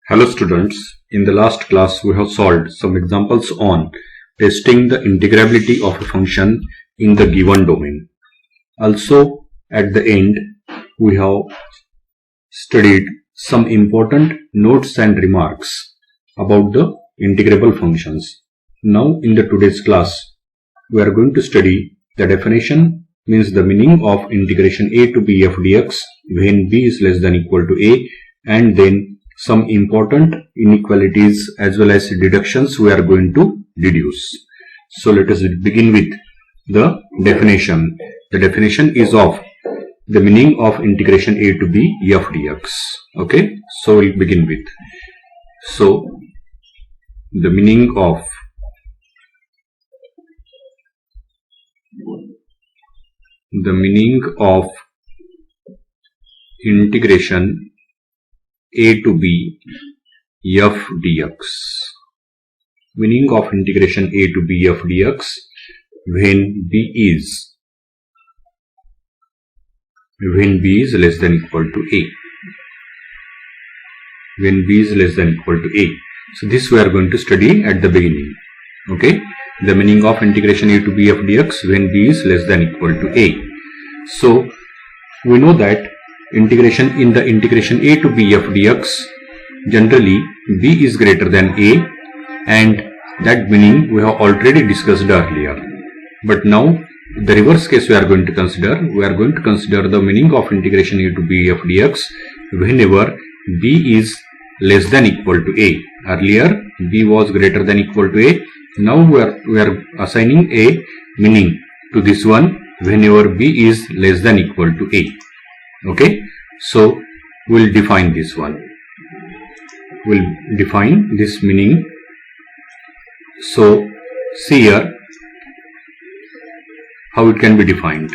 Hello students, in the last class we have solved some examples on testing the integrability of a function in the given domain. Also at the end we have studied some important notes and remarks about the integrable functions. Now in the today's class we are going to study the definition, means the meaning of integration a to b f dx when b is less than equal to a, and then some important inequalities as well as deductions we are going to deduce. So let us begin with the definition. The definition is of the meaning of integration a to b f dx. Okay, so we'll begin with. So the meaning of integration a to b f dx. Meaning of integration a to b f dx when b is less than equal to a. When b is less than equal to a. So this we are going to study at the beginning. Okay, the meaning of integration a to b f dx when b is less than equal to a. So we know that integration a to b f dx, generally b is greater than a, and that meaning we have already discussed earlier. But now the reverse case we are going to consider. We are going to consider the meaning of integration a to b f dx whenever b is less than equal to a. Earlier b was greater than equal to a. Now we are assigning a meaning to this one whenever b is less than equal to a. Okay, so we'll define this one. We'll define this meaning. So see here how it can be defined.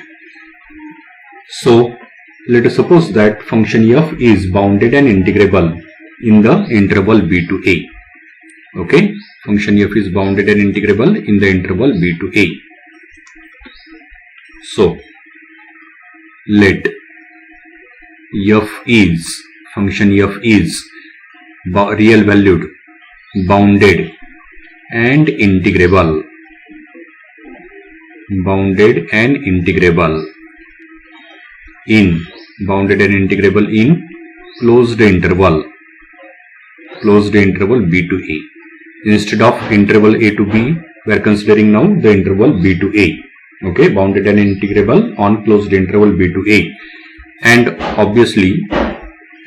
So let us suppose that function f is bounded and integrable in the interval b to a. Okay, function f is bounded and integrable in the interval b to a. So let function f is real valued, bounded and integrable in closed interval b to a. Instead of interval a to b, we are considering now the interval b to a. Okay, bounded and integrable on closed interval b to a. And obviously,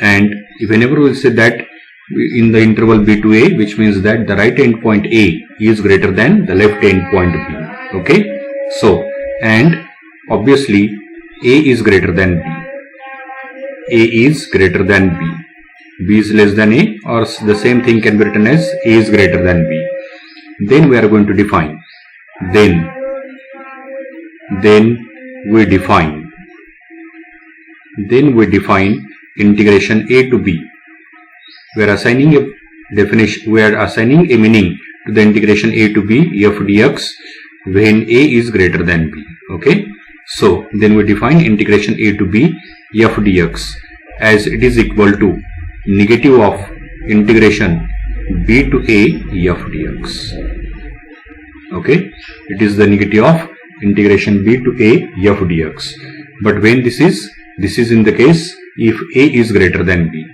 and whenever we say that in the interval b to a, which means that the right end point a is greater than the left end point b. Okay, so and obviously a is greater than b. A is greater than b. B is less than a, or the same thing can be written as a is greater than b. Then we are going to define. Then we define integration a to b. We are assigning a definition. We are assigning a meaning to the integration a to b f dx when a is greater than b. Okay. So then we define integration a to b f dx as it is equal to negative of integration b to a f dx. Okay. It is the negative of integration b to a f dx. But when this is in the case if a is greater than b.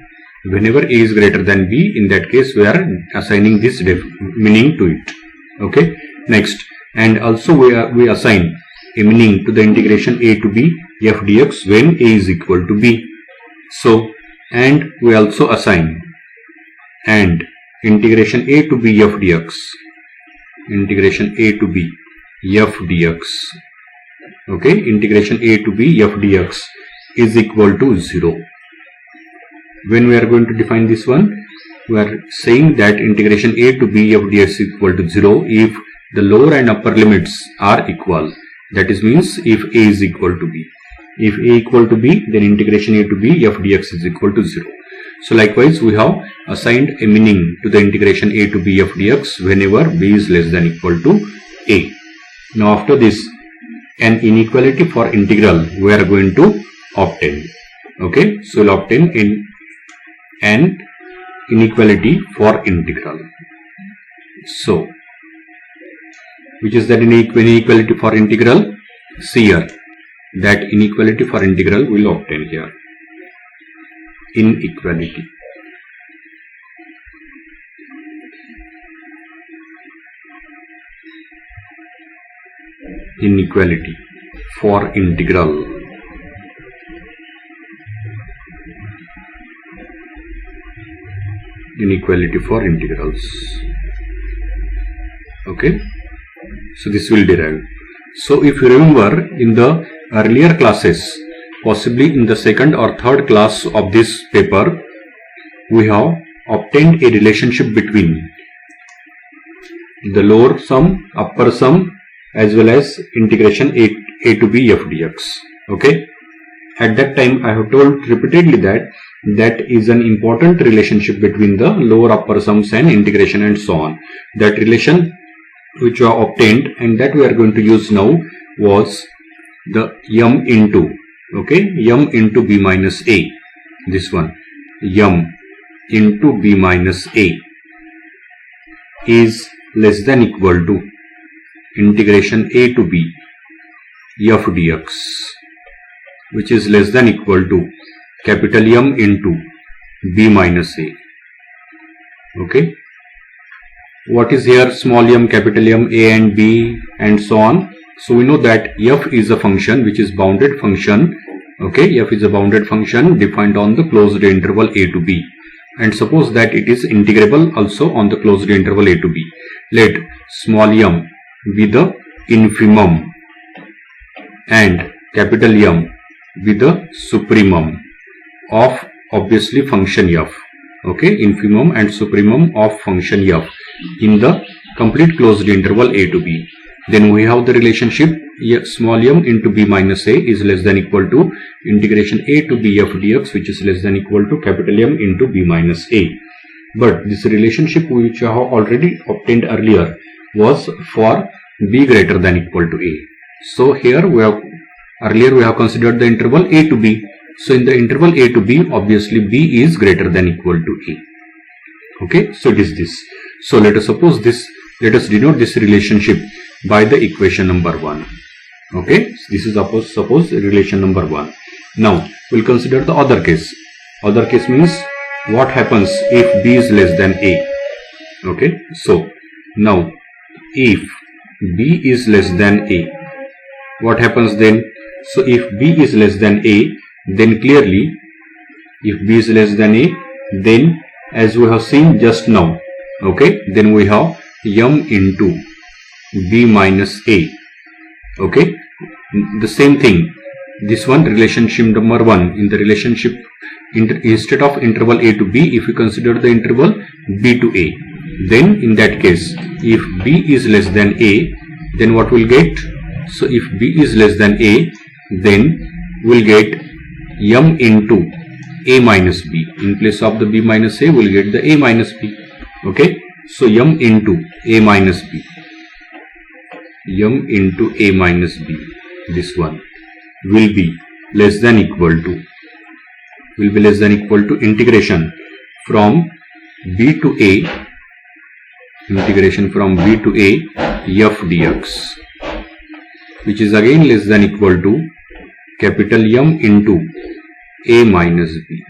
Whenever a is greater than b, in that case we are assigning this meaning to it. Okay. Next, and also we assign a meaning to the integration a to b f dx when a is equal to b. So, and we also assign and integration a to b f dx. Integration a to b f dx. Okay, integration a to b f dx is equal to 0. When we are going to define this one, we are saying that integration a to b f dx is equal to 0 if the lower and upper limits are equal. That is means if a is equal to b. If a equal to b, then integration a to b f dx is equal to 0. So likewise, we have assigned a meaning to the integration a to b f dx whenever b is less than equal to a. Now after this, an inequality for integral we are going to obtain. Okay, so we'll obtain in an inequality for integral. So, which is that inequality for integral? See here, that inequality for integral will obtain here. Inequality. Inequality for integral. Inequality for integrals. Okay, so this will derive. So if you remember in the earlier classes, possibly in the second or third class of this paper, we have obtained a relationship between the lower sum, upper sum, as well as integration a to b f dx. Okay, at that time I have told repeatedly that that is an important relationship between the lower upper sums and integration and so on. That relation which we have obtained and that we are going to use now was the m into, okay, m into b minus a. This one, m into b minus a is less than equal to integration a to b f dx, which is less than equal to capital M into b minus a. Okay, what is here small m, capital M, a and b and so on. So we know that f is a function which is bounded function. Okay, f is a bounded function defined on the closed interval a to b, and suppose that it is integrable also on the closed interval a to b. Let small m be the infimum and capital M be the supremum of obviously function f. Okay, infimum and supremum of function f in the complete closed interval a to b. Then we have the relationship small m into b minus a is less than equal to integration a to b f dx, which is less than equal to capital M into b minus a. But this relationship which I have already obtained earlier was for b greater than equal to a. So here we have earlier we have considered the interval a to b. So in the interval a to b, obviously b is greater than equal to a. Okay, so it is this. So let us suppose this, let us denote this relationship by the equation number 1. Okay, so this is suppose relation number 1. Now we'll consider the other case. Other case means what happens if b is less than a. Okay, so now if b is less than a, what happens then? So if b is less than a, then clearly if b is less than a, then as we have seen just now, okay, then we have m into b minus a. Okay, the same thing, this one relationship number 1, in the relationship instead of interval a to b, if you consider the interval b to a, then in that case if b is less than a, then what will get? So if b is less than a, then we'll get m into a minus b. In place of the b minus a, we'll get the a minus b. Okay, so m into a minus b, m into a minus b, this one will be less than equal to, integration from b to a, integration from b to a f dx, which is again less than equal to capital M into a minus b.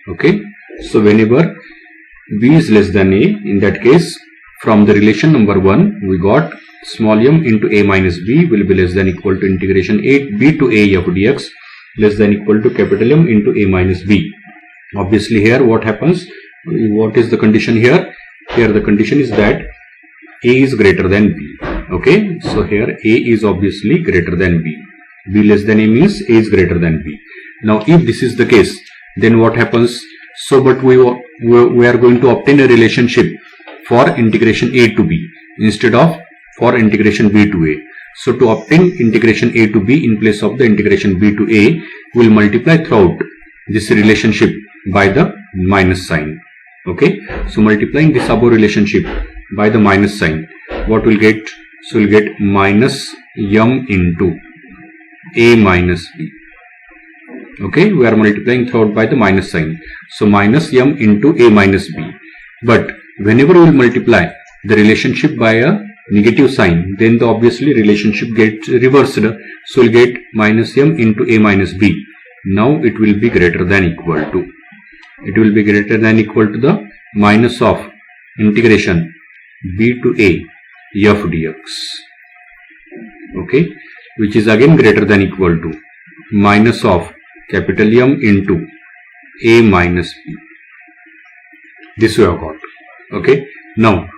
Okay, so whenever b is less than a, in that case from the relation number 1 we got small m into a minus b will be less than equal to integration b to a f dx less than equal to capital M into a minus b. Obviously here what happens? What is the condition here? Here the condition is that a is greater than b. Okay, so here a is obviously greater than b. B less than a means a is greater than b. Now if this is the case, then what happens? So but we are going to obtain a relationship for integration a to b instead of for integration b to a. So to obtain integration a to b in place of the integration b to a, we will multiply throughout this relationship by the minus sign. Okay, so multiplying this above relationship by the minus sign, what will get? So we'll get minus m into a minus b. Okay, we are multiplying throughout by the minus sign. So minus m into a minus b. But whenever we will multiply the relationship by a negative sign, then the obviously relationship gets reversed. So we'll get minus m into a minus b. Now it will be greater than equal to. It will be greater than equal to the minus of integration b to a f dx. Okay, which is again greater than equal to minus of capital M into a minus b. This we have got. Okay, now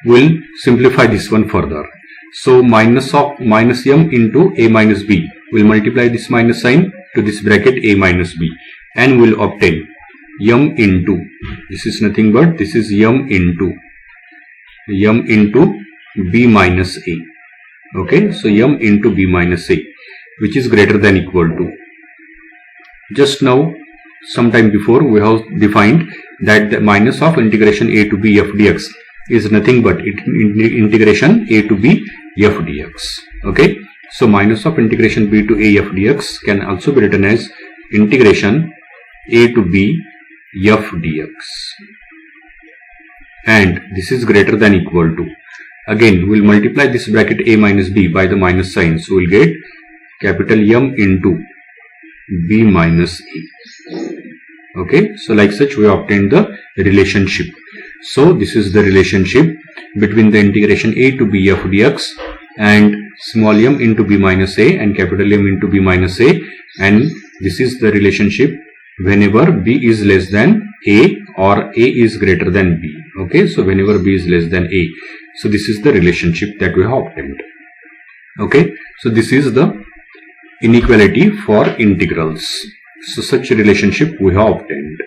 we'll simplify this one further. So minus m into a minus b. We'll multiply this minus sign to this bracket a minus b, and we'll obtain m into, this is nothing but this is m into b minus a. Okay, so m into b minus a, which is greater than equal to, just now some time before we have defined that the minus of integration a to b f dx is nothing but integration a to b f dx. Okay, so minus of integration b to a f dx can also be written as integration a to b f dx, and this is greater than equal to, again we'll multiply this bracket a minus b by the minus sign, so we'll get capital M into b minus a. Okay, so like such we obtained the relationship. So this is the relationship between the integration a to b f dx and small m into b minus a and capital M into b minus a, and this is the relationship whenever b is less than a or a is greater than b. Okay, so whenever b is less than a, so this is the relationship that we have obtained. Okay, so this is the inequality for integrals. So such a relationship we have obtained.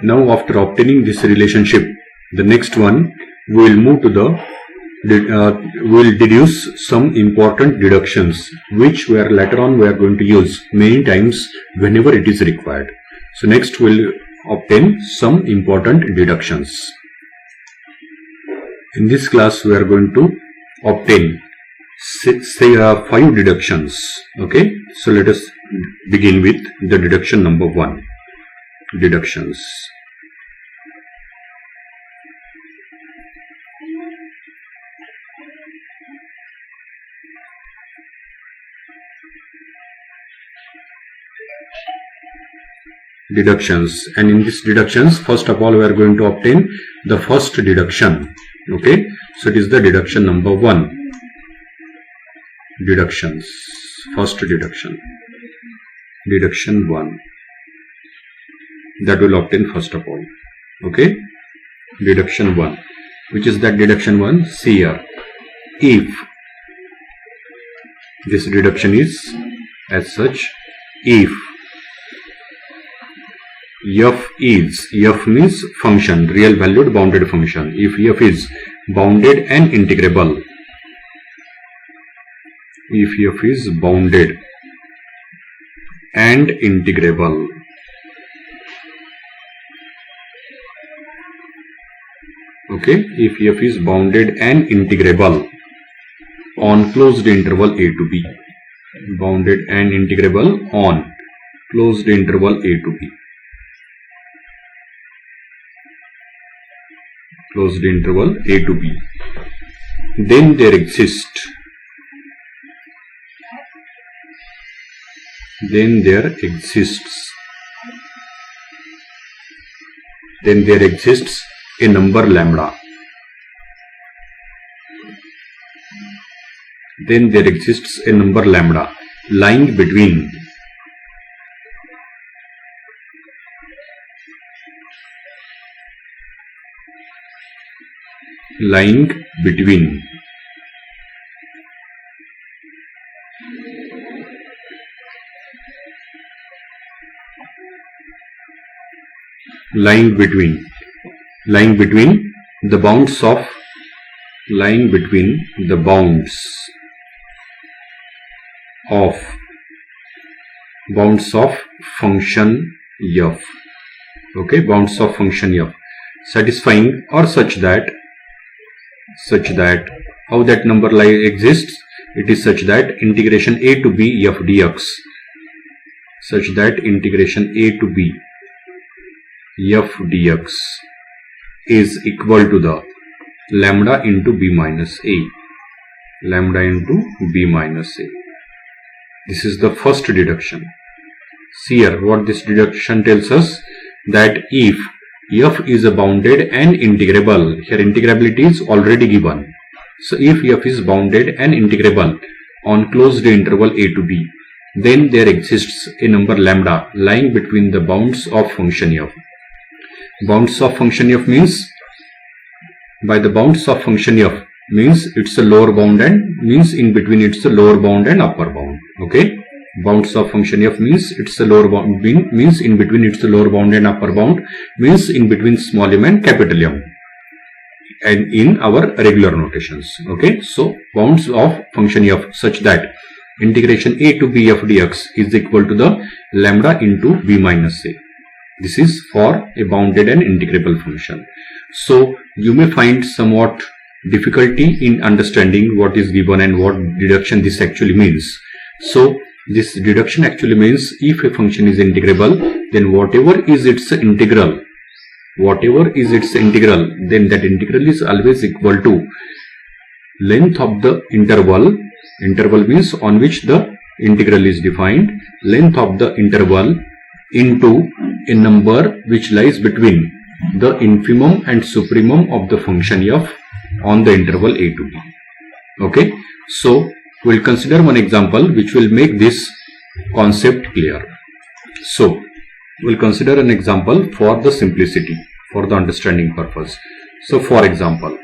Now after obtaining this relationship, the next one we will move to the we will deduce some important deductions, which later on we are going to use many times whenever it is required. So next we will obtain some important deductions. In this class we are going to obtain 5 deductions. Okay, so let us begin with the deduction number 1. Deductions. Deductions, and in these deductions, first of all we are going to obtain the first deduction. Okay, so it is the deduction number 1. Deductions, first deduction, deduction 1, that will obtain first of all. Okay, deduction 1, which is that deduction 1, see here, if, this deduction is as such, if f is, f means function, real valued bounded function, if f is bounded and integrable, if f is bounded and integrable, okay, if f is bounded and integrable on closed interval a to b, bounded and integrable on closed interval a to b, closed interval a to b, then there exists a number lambda, then there exists a number lambda lying between the bounds of function f, okay, bounds of function f, satisfying or such that how that number exists, it is such that integration a to b f dx such that integration a to b f dx is equal to the lambda into b minus a. Lambda into b minus a. This is the first deduction. See here what this deduction tells us, that if f is a bounded and integrable, here integrability is already given. So if f is bounded and integrable on closed interval a to b, then there exists a number lambda lying between the bounds of function f. Bounds of function f means, by the bounds of function f means it's a lower bound and means in between it's a lower bound and upper bound. Okay, bounds of function f means it's a lower bound, means in between it's a lower bound and upper bound, means in between small m and capital M, and in our regular notations. Okay, so bounds of function f such that integration a to b f dx is equal to the lambda into b minus a. This is for a bounded and integrable function. So you may find somewhat difficulty in understanding what is given and what deduction this actually means. So this deduction actually means, if a function is integrable, then whatever is its integral, then that integral is always equal to length of the interval. Interval means on which the integral is defined, length of the interval into a number which lies between the infimum and supremum of the function f on the interval a to b. Okay, so we'll consider one example which will make this concept clear. So we'll consider an example for the simplicity, for the understanding purpose. So for example,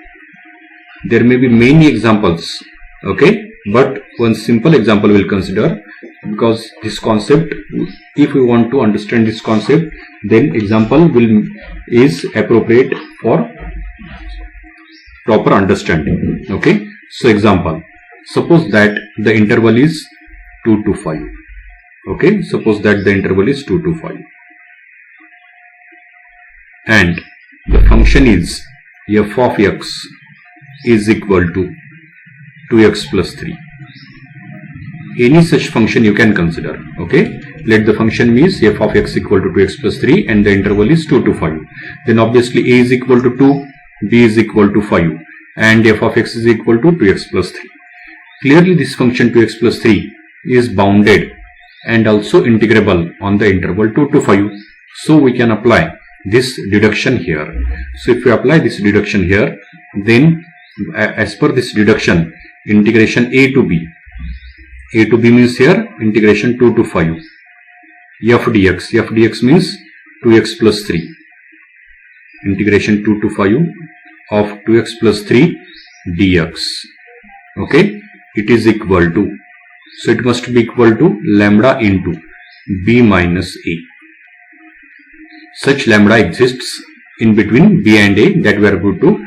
there may be many examples, okay, but one simple example we'll consider, because this concept, if we want to understand this concept, then example is appropriate for proper understanding. Okay, so example, suppose that the interval is 2 to 5. Okay, suppose that the interval is 2 to 5 and the function is f of x is equal to 2x plus 3. Any such function you can consider. Okay, let the function means f of x equal to 2x plus 3 and the interval is 2 to 5. Then obviously a is equal to 2, b is equal to 5 and f of x is equal to 2x plus 3. Clearly this function 2x plus 3 is bounded and also integrable on the interval 2 to 5. So we can apply this deduction here. So if we apply this deduction here, then as per this deduction, integration a to b means here integration 2 to 5 f dx means 2x plus 3, integration 2 to 5 of 2x plus 3 dx. Okay, it is equal to, so it must be equal to lambda into b minus a. Such lambda exists in between b and a, that we are going to,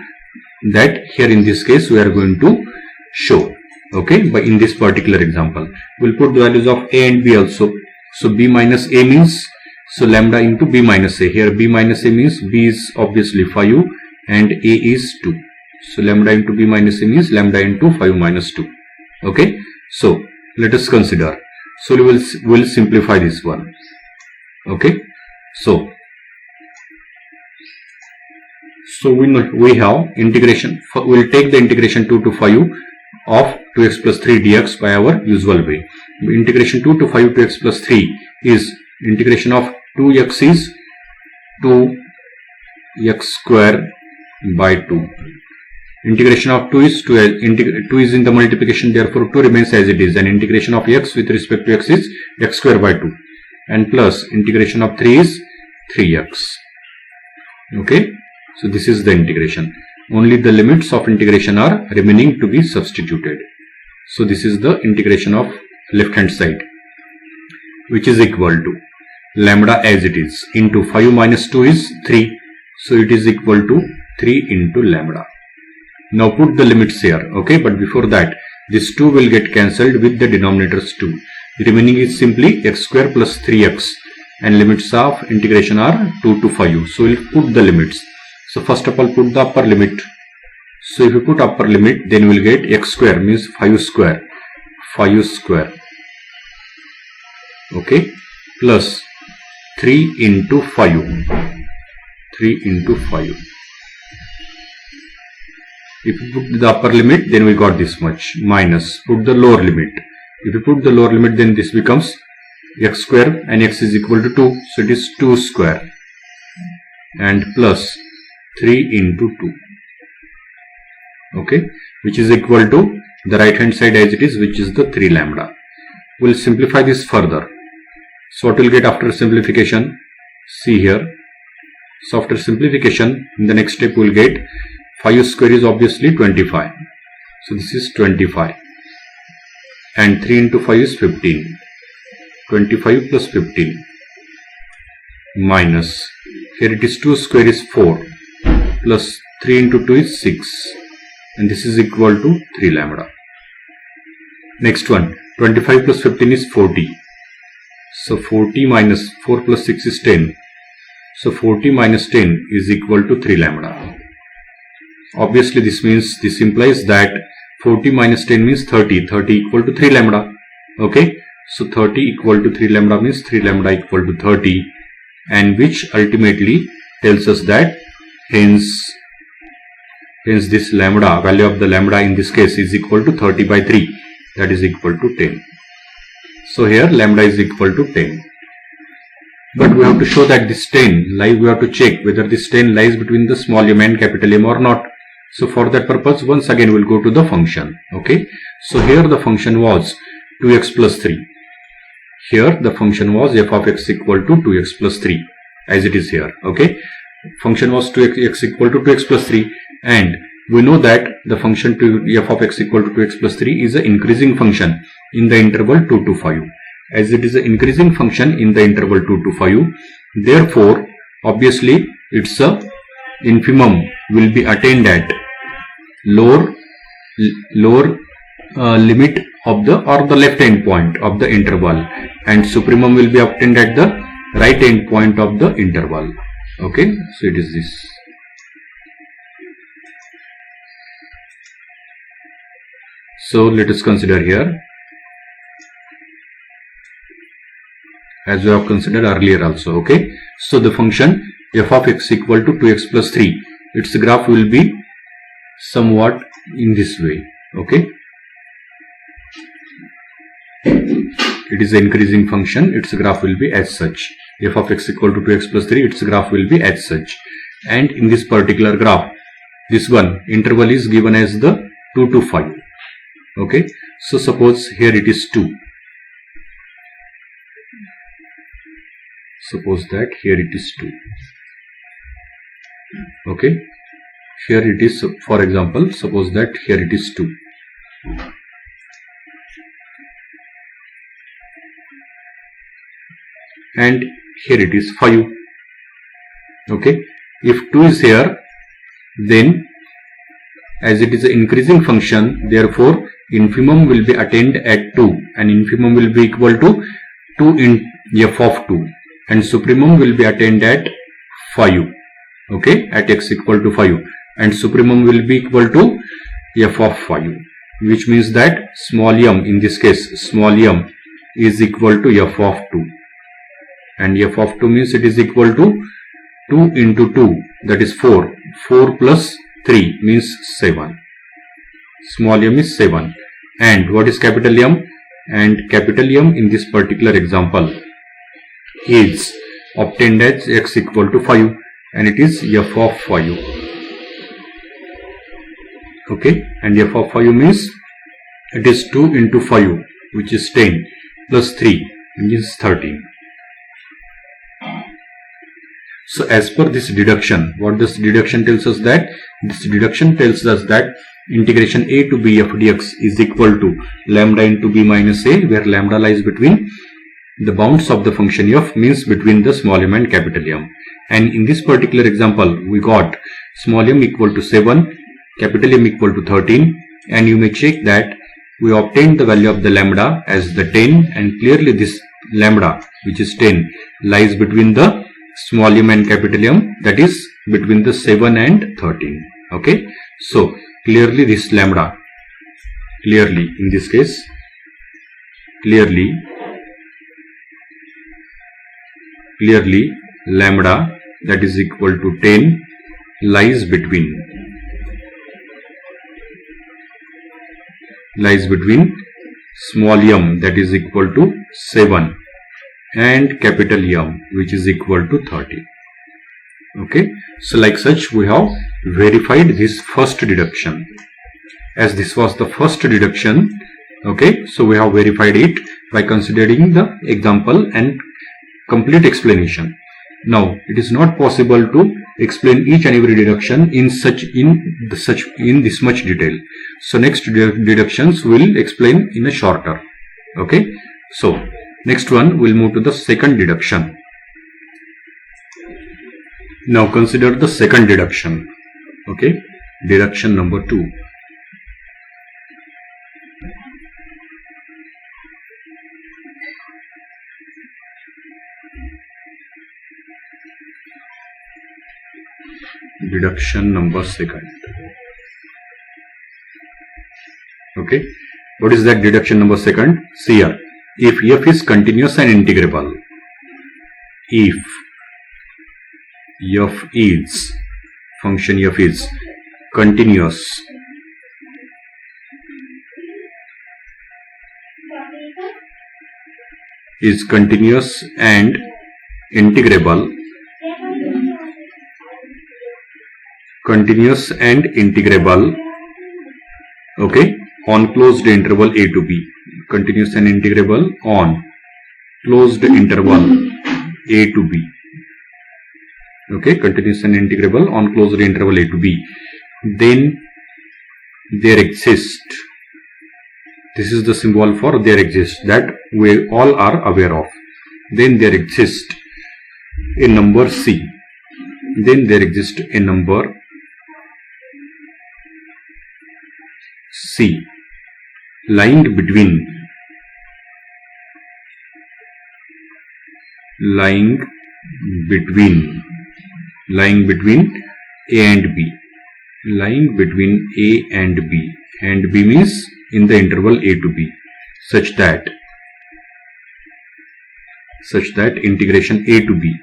that here in this case we are going to show. Okay, but in this particular example we'll put the values of a and b also. So b minus a means, so lambda into b minus a. Here b minus a means b is obviously 5 and a is 2. So lambda into b minus a means lambda into 5 minus 2. Okay, so let us consider. So we'll simplify this one. Okay, so we have integration, we'll take the integration 2 to 5 of 2x plus 3 dx by our usual way. Integration 2 to 5 to x plus 3 is integration of 2x is 2x square by 2. Integration of 2 is 2 is in the multiplication, therefore 2 remains as it is, and integration of x with respect to x is x square by 2, and plus integration of 3 is 3x. Okay, so this is the integration. Only the limits of integration are remaining to be substituted. So this is the integration of left hand side, which is equal to lambda as it is into 5 minus 2 is 3. So it is equal to 3 into lambda. Now put the limits here. Okay, but before that this 2 will get cancelled with the denominators 2. The remaining is simply x square plus 3x, and limits of integration are 2 to 5. So we'll put the limits. So first of all put the upper limit. So if you put upper limit, then we will get x square means 5 square. Okay, plus 3 into 5. 3 into 5. If you put the upper limit, then we got this much, minus put the lower limit. If you put the lower limit, then this becomes x square, and x is equal to 2, so it is 2 square, and plus 3 into 2, okay, which is equal to the right hand side as it is, which is the 3 lambda. We'll simplify this further. So what we'll get after simplification? See here. So after simplification, in the next step we'll get 5 square is obviously 25. So this is 25. And 3 into 5 is 15. 25 plus 15. Minus. Here it is 2 square is 4. Plus 3 into 2 is 6. And this is equal to 3 lambda. Next one. 25 plus 15 is 40. So 40 minus 4 plus 6 is 10. So 40 minus 10 is equal to 3 lambda. Obviously this implies that 40 minus 10 means 30. 30 equal to 3 lambda. Okay. So 30 equal to 3 lambda means 3 lambda equal to 30. And which ultimately tells us that hence this lambda, value of the lambda in this case is equal to 30 by 3. That is equal to 10. So here lambda is equal to 10. But we have to show that this 10 we have to check whether this 10 lies between the small m and capital M or not. So for that purpose, once again we'll go to the function. Okay. So here the function was 2x plus 3. Here the function was f of x equal to 2x plus 3 as it is here. Okay. Function was 2x equal to 2x plus 3, and we know that the function f of x equal to 2x plus 3 is an increasing function in the interval 2 to 5. As it is an increasing function in the interval 2 to 5, therefore obviously its infimum will be attained at lower limit of the left end point of the interval, and supremum will be obtained at the right end point of the interval. Okay, so it is this. So let us consider here, as we have considered earlier also. Okay, so the function f of x equal to 2x plus 3, its graph will be somewhat in this way. Okay, it is an increasing function, its graph will be as such. F of x equal to 2x plus 3, its graph will be as such. And in this particular graph, this one interval is given as the 2 to 5. Okay, so suppose here it is 2. Suppose that here it is 2. Okay, here it is, for example, suppose that here it is 2. And here it is 5. Okay, if 2 is here, then as it is an increasing function, therefore infimum will be attained at 2, and infimum will be equal to 2 in f of 2, and supremum will be attained at 5. Okay, at x equal to 5, and supremum will be equal to f of 5, which means that small m, in this case small m, is equal to f of 2, and f of 2 means it is equal to 2 into 2, that is 4. 4 plus 3 means 7. Small m is 7. And what is capital M? And capital M in this particular example is obtained as x equal to 5, and it is f of 5. Okay, and f of 5 means it is 2 into 5, which is 10, plus 3, which is 13. So as per this deduction, what this deduction tells us that? This deduction tells us that integration a to b f dx is equal to lambda into b minus a, where lambda lies between the bounds of the function f, means between the small m and capital M. And in this particular example, we got small m equal to 7, capital M equal to 13, and you may check that we obtained the value of the lambda as the 10, and clearly this lambda, which is 10, lies between the small m and capital M, that is between the 7 and 13. Okay, so clearly this lambda, clearly in this case, clearly clearly lambda, that is equal to 10, lies between small m, that is equal to 7, and capital M, which is equal to 30. Okay, so like such we have verified this first deduction. As this was the first deduction, okay, so we have verified it by considering the example and complete explanation. Now it is not possible to explain each and every deduction in this much detail. So next deductions will explain in a shorter. Okay, so next one we'll move to the second deduction. Now consider the second deduction. Okay, deduction number 2. Deduction number second. Okay, what is that deduction number second? See here, if f is continuous and integrable, if f is, function f is continuous and integrable, okay, on closed interval a to b, continuous and integrable on closed interval a to b, okay, continuous and integrable on closed interval a to b, then there exists, this is the symbol for there exists, that we all are aware of, then there exists a number c, then there exists a number c lying between a and b, lying between a and b means in the interval a to b, such that integration a to b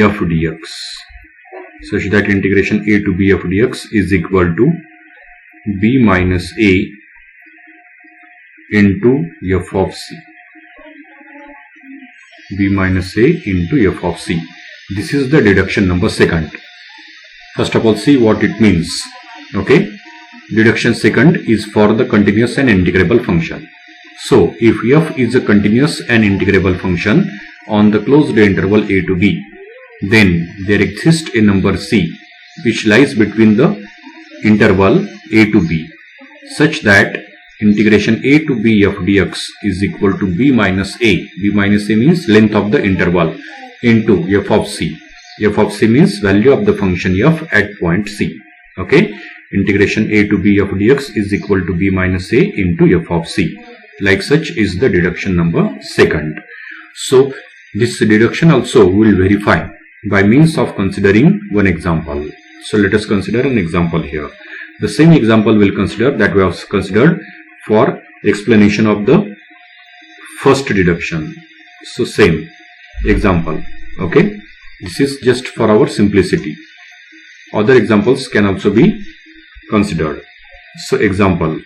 f dx, such that integration a to b f dx is equal to b minus a into f of c, b minus a into f of c. This is the deduction number second. First of all, see what it means. Okay, deduction second is for the continuous and integrable function. So if f is a continuous and integrable function on the closed interval a to b, then there exists a number c which lies between the interval a to b, such that integration a to b f dx is equal to b minus a. B minus a means length of the interval into f of c. F of c means value of the function f at point c. Okay, integration a to b f dx is equal to b minus a into f of c. Like such is the deduction number second. So this deduction also we will verify by means of considering one example. So let us consider an example here. The same example we'll consider that we have considered for explanation of the first deduction. So same example. Okay, this is just for our simplicity. Other examples can also be considered. So example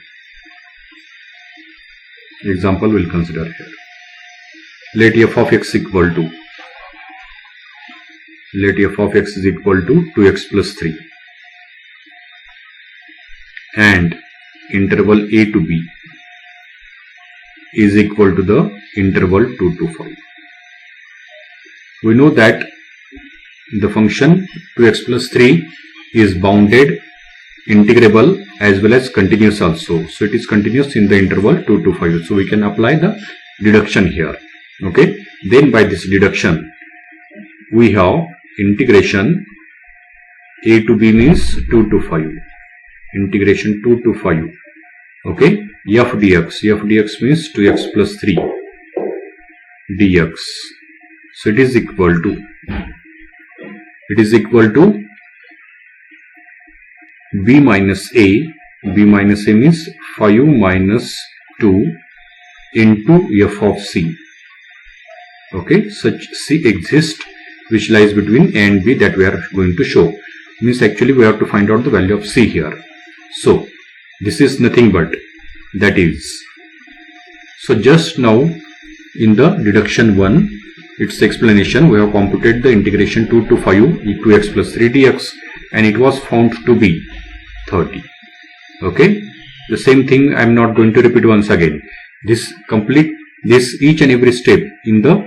we'll consider here. Let f of x equal to, let f of x is equal to 2x plus 3 and interval a to b is equal to the interval 2 to 5. We know that the function 2x plus 3 is bounded, integrable as well as continuous also. So it is continuous in the interval 2 to 5. So we can apply the deduction here. Okay, then by this deduction we have integration a to b means 2 to 5, integration 2 to 5. Okay, f dx means 2x plus 3 dx. So it is equal to b minus a means 5 minus 2 into f of c. Okay, such C exists which lies between A and B, that we are going to show. Means actually we have to find out the value of C here. So this is nothing but, that is, so just now in the deduction 1, its explanation, we have computed the integration 2 to 5 2x plus 3 dx, and it was found to be 30. Okay, the same thing I am not going to repeat once again. This each and every step in the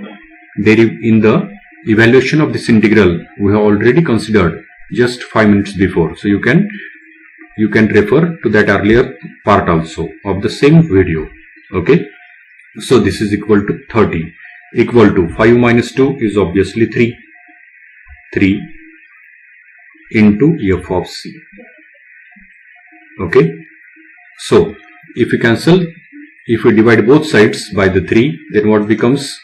evaluation of this integral we have already considered just 5 minutes before. So you can refer to that earlier part also of the same video. Okay, so this is equal to 30, equal to 5 minus 2 is obviously 3 into f of c. Okay, so if we cancel, if we divide both sides by the 3, then what becomes?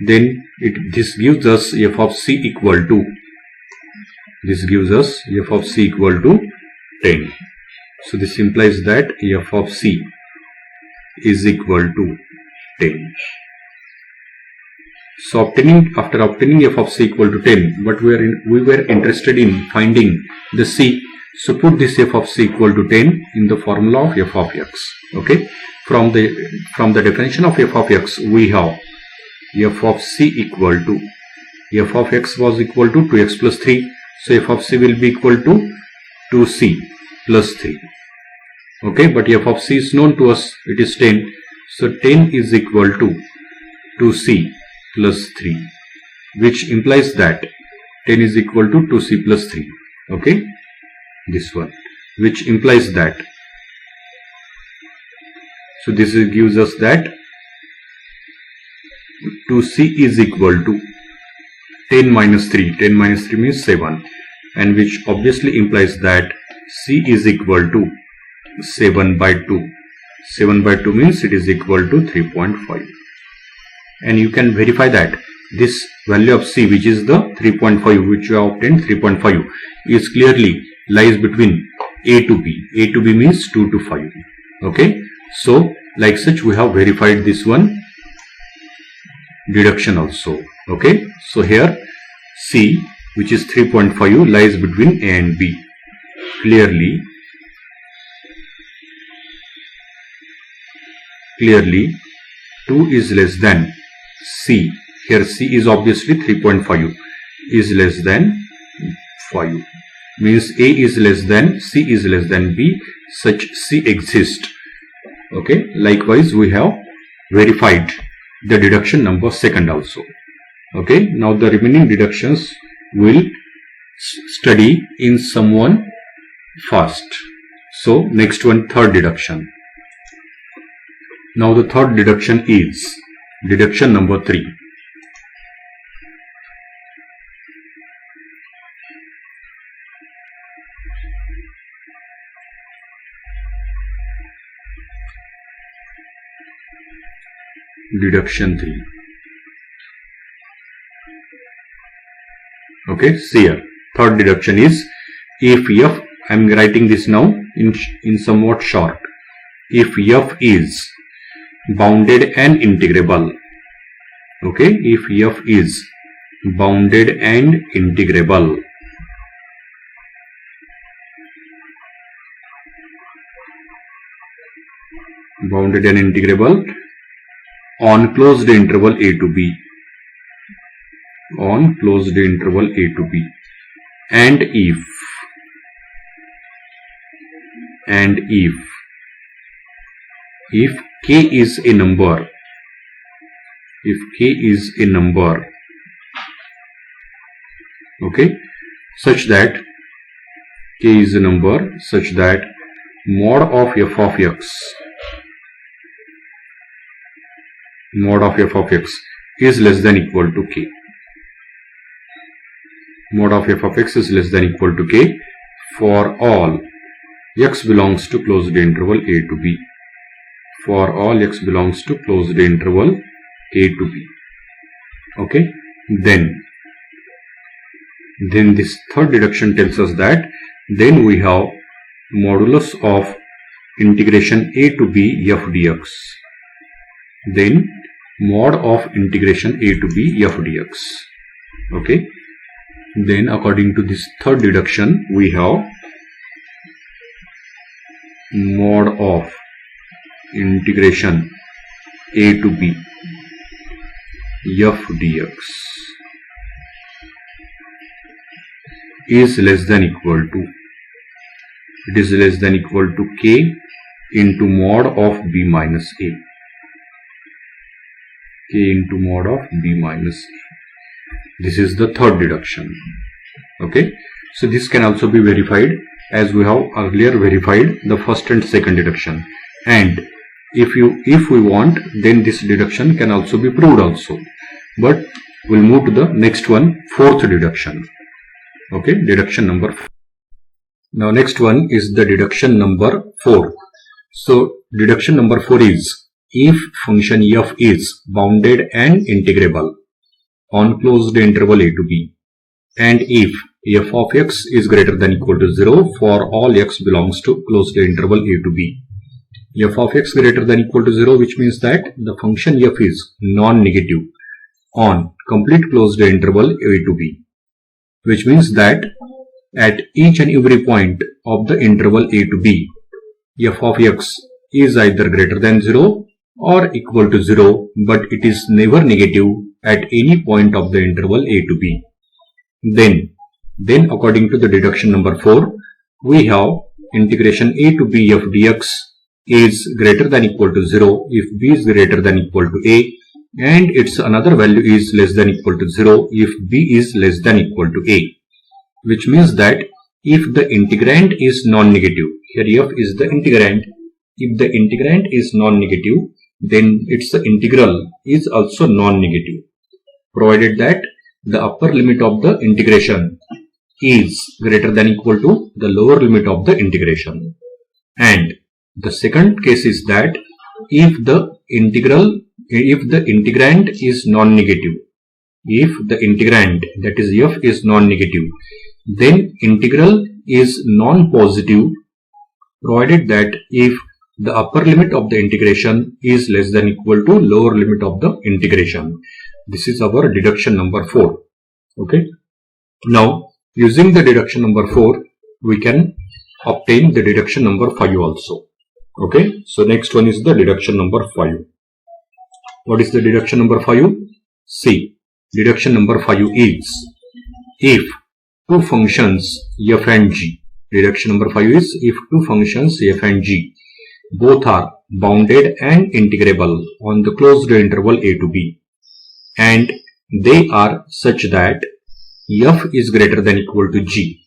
Then this gives us f of c equal to, this gives us f of c equal to 10. So this implies that f of c is equal to 10. So after obtaining f of c equal to 10, but we were interested in finding the c. So put this f of c equal to 10 in the formula of f of x. Okay, from the definition of f of x, we have f of c equal to, f of x was equal to 2x plus 3. So f of c will be equal to 2c plus 3. Okay, but f of c is known to us, it is 10. So 10 is equal to 2c plus 3, which implies that 10 is equal to 2c plus 3. Okay, this one, which implies that, so this gives us that 2c is equal to 10 minus 3. 10 minus 3 means 7, and which obviously implies that c is equal to 7 by 2. 7 by 2 means it is equal to 3.5. And you can verify that this value of c, which is the 3.5, which you have obtained 3.5, is clearly lies between A to B. A to B means 2 to 5. Okay, so like such we have verified this one deduction also. Okay, so here C, which is 3.5, lies between A and B. Clearly 2 is less than C. Here C is obviously 3.5, is less than 5. Means A is less than, C is less than B, such C exists. Okay, likewise we have verified the deduction number second also. Okay, now the remaining deductions will study in someone fast. So next one, third deduction. Now the third deduction is deduction number 3. Deduction 3. Okay, see here. Third deduction is, if f, I am writing this now in somewhat short. If f is bounded and integrable. Okay, if f is bounded and integrable, on closed interval a to b, on closed interval a to b, and if k is a number, okay, such that k is a number such that mod of f of x is less than equal to k. Mod of f of x is less than equal to k for all x belongs to closed interval a to b. For all x belongs to closed interval a to b. Okay, then this third deduction tells us that then we have modulus of integration a to b f dx. Then mod of integration a to b f dx. Okay, then according to this third deduction we have mod of integration a to b f dx is less than equal to, it is less than equal to k into mod of b minus a, k into mod of b minus a. This is the third deduction. Okay, so this can also be verified as we have earlier verified the first and second deduction, and if we want, then this deduction can also be proved also, but we'll move to the next one, fourth deduction. Okay, deduction number 4. Now next one is the deduction number 4. So deduction number 4 is, if function f is bounded and integrable on closed interval a to b, and if f of x is greater than equal to 0 for all x belongs to closed interval a to b. F of x greater than equal to 0, which means that the function f is non-negative on complete closed interval a to b, which means that at each and every point of the interval a to b, f of x is either greater than 0 or equal to 0, but it is never negative at any point of the interval a to b. Then according to the deduction number 4, we have integration a to b f dx is greater than equal to 0 if b is greater than equal to a, and its another value is less than equal to 0 if b is less than equal to a, which means that if the integrand is non-negative, here f is the integrand, if the integrand is non-negative, then its integral is also non-negative, provided that the upper limit of the integration is greater than equal to the lower limit of the integration. And the second case is that if the integrand is non-negative, if the integrand, that is f, is non-negative, then integral is non-positive, provided that if the upper limit of the integration is less than equal to lower limit of the integration. This is our deduction number 4. Okay. Now, using the deduction number 4, we can obtain the deduction number 5 also. Okay. So, next one is the deduction number 5. What is the deduction number 5? See, deduction number 5 is, if two functions f and g, deduction number 5 is, if two functions f and g both are bounded and integrable on the closed interval a to b, and they are such that f is greater than equal to g.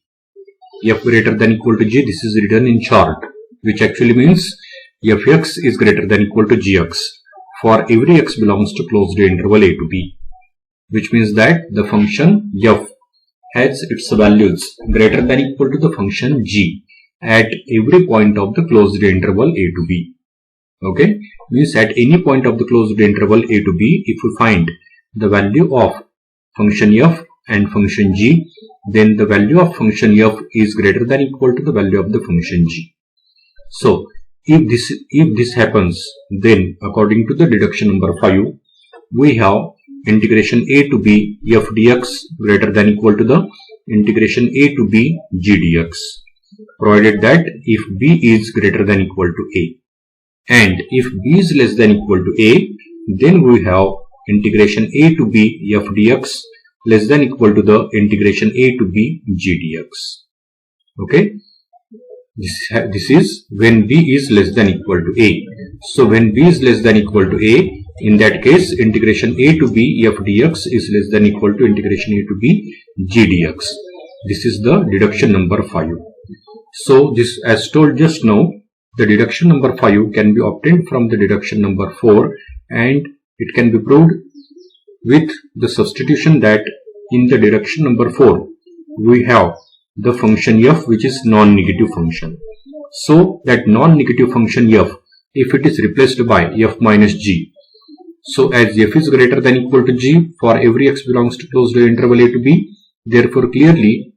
F greater than equal to g, this is written in chart, which actually means fx is greater than equal to gx for every x belongs to closed interval a to b, which means that the function f has its values greater than equal to the function g at every point of the closed interval a to b. Okay, means at any point of the closed interval a to b, if we find the value of function f and function g, then the value of function f is greater than equal to the value of the function g. So if this happens, then according to the deduction number 5, we have integration a to b f dx greater than equal to the integration a to b g dx, provided that if b is greater than equal to a, and if b is less than equal to a, then we have integration a to b f dx less than equal to the integration a to b g dx. Okay, this is when b is less than equal to a. So when b is less than equal to a, in that case integration a to b f dx is less than equal to integration a to b g dx. This is the deduction number 5. So this, as told just now, the deduction number 5 can be obtained from the deduction number 4, and it can be proved with the substitution that in the deduction number 4 we have the function f, which is non-negative function. So that non-negative function f, if it is replaced by f minus g, so as f is greater than equal to g for every x belongs to closed interval a to b, therefore clearly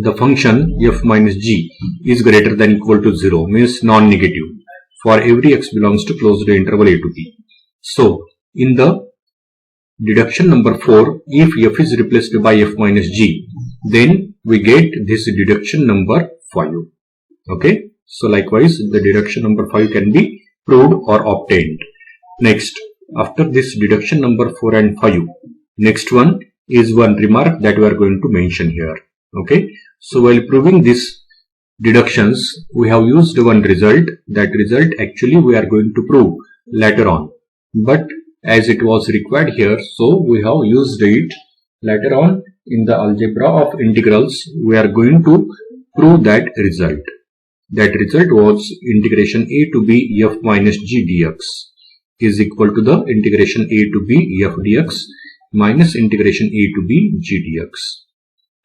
the function f minus g is greater than equal to 0, means non-negative for every x belongs to closed interval a to b. So in the deduction number 4, if f is replaced by f minus g, then we get this deduction number 5. Okay, so likewise the deduction number 5 can be proved or obtained. Next, after this deduction number 4 and 5, next one is one remark that we are going to mention here. Okay, so while proving this deductions, we have used one result. That result actually we are going to prove later on, but as it was required here, so we have used it later on in the algebra of integrals. We are going to prove that result. That result was integration a to b f minus g dx is equal to the integration a to b f dx minus integration a to b g dx.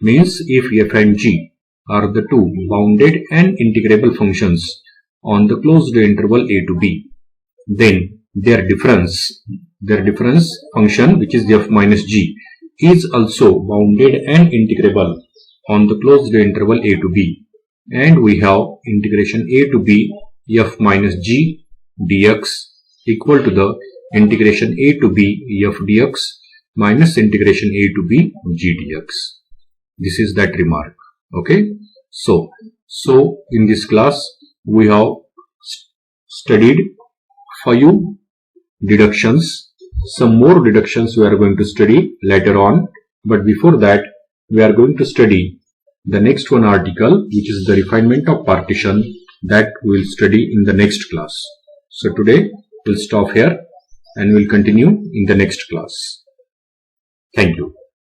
Means if f and g are the two bounded and integrable functions on the closed interval a to b, then their difference function, which is f minus g, is also bounded and integrable on the closed interval a to b, and we have integration a to b f minus g dx equal to the integration a to b f dx minus integration a to b g dx. This is that remark. Okay, so in this class we have studied 5 deductions. Some more deductions we are going to study later on, but before that we are going to study the next one article, which is the refinement of partition, that we will study in the next class. So today we'll stop here and we'll continue in the next class. Thank you.